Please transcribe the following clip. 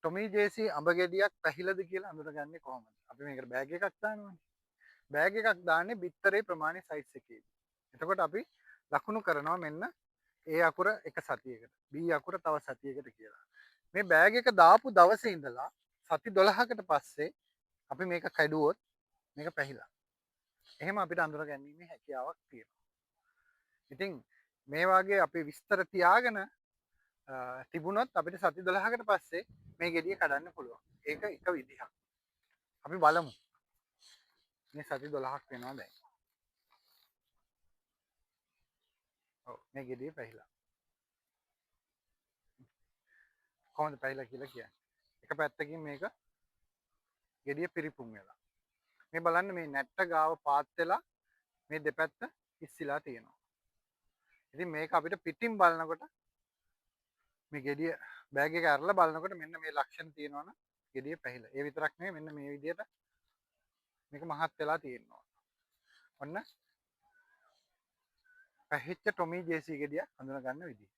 Tommy ජේසී අඹ ගෙඩියක් පැහිලද කියලා අඳුරගන්නේ කොහොමද? අපි මේකට බෑග් එකක් දානවනේ. බෑග් එකක් දාන්නේ බිත්තරේ ප්‍රමාණය සයිස් එකේදී. එතකොට අපි ලකුණු කරනවා මෙන්න A අකුර එක සතියකට, B අකුර තව සතියකට කියලා. මේ බෑග් එක දාපු දවසේ ඉඳලා සති 12කට පස්සේ අපි මේක කැඩුවොත් මේක පැහිලා. එහෙම අපිට අඳුර ගැනීමේ හැකියාවක් තියෙනවා. ඉතින් මේ වගේ අපි විස්තර තියාගෙන තිබුණොත් අපිට සති 12කට පස්සේ මේ ගෙඩිය කඩන්න පුළුවන්. ඒක එක විදිහක්. අපි බලමු. මේ සති 12ක් වෙනවා දැන්. ඔව් මේ ගෙඩිය පැහිලා. කොහොමද පැහිලා කියලා කියන්නේ? එක පැත්තකින් මේක ගෙඩිය පිරිපුන් වෙලා. මේ බලන්න මේ නැට්ට ගාව පාත් වෙලා මේ දෙපැත්ත ඉස්සිලා තියෙනවා. ඉතින් මේක අපිට පිටින් බලනකොට මේ ගෙඩිය බෑග් එක අරලා බලනකොට මෙන්න මේ ලක්ෂණ තියෙනවනම් ගෙඩිය පැහිලා. ඒ විතරක් නෙවෙයි මෙන්න මේ විදිහට මේක මහත් වෙලා තියෙනවා. ඔන්න පැහිච්ච ටොමී ජේසී ගෙඩිය හඳුනා ගන්න විදිහ.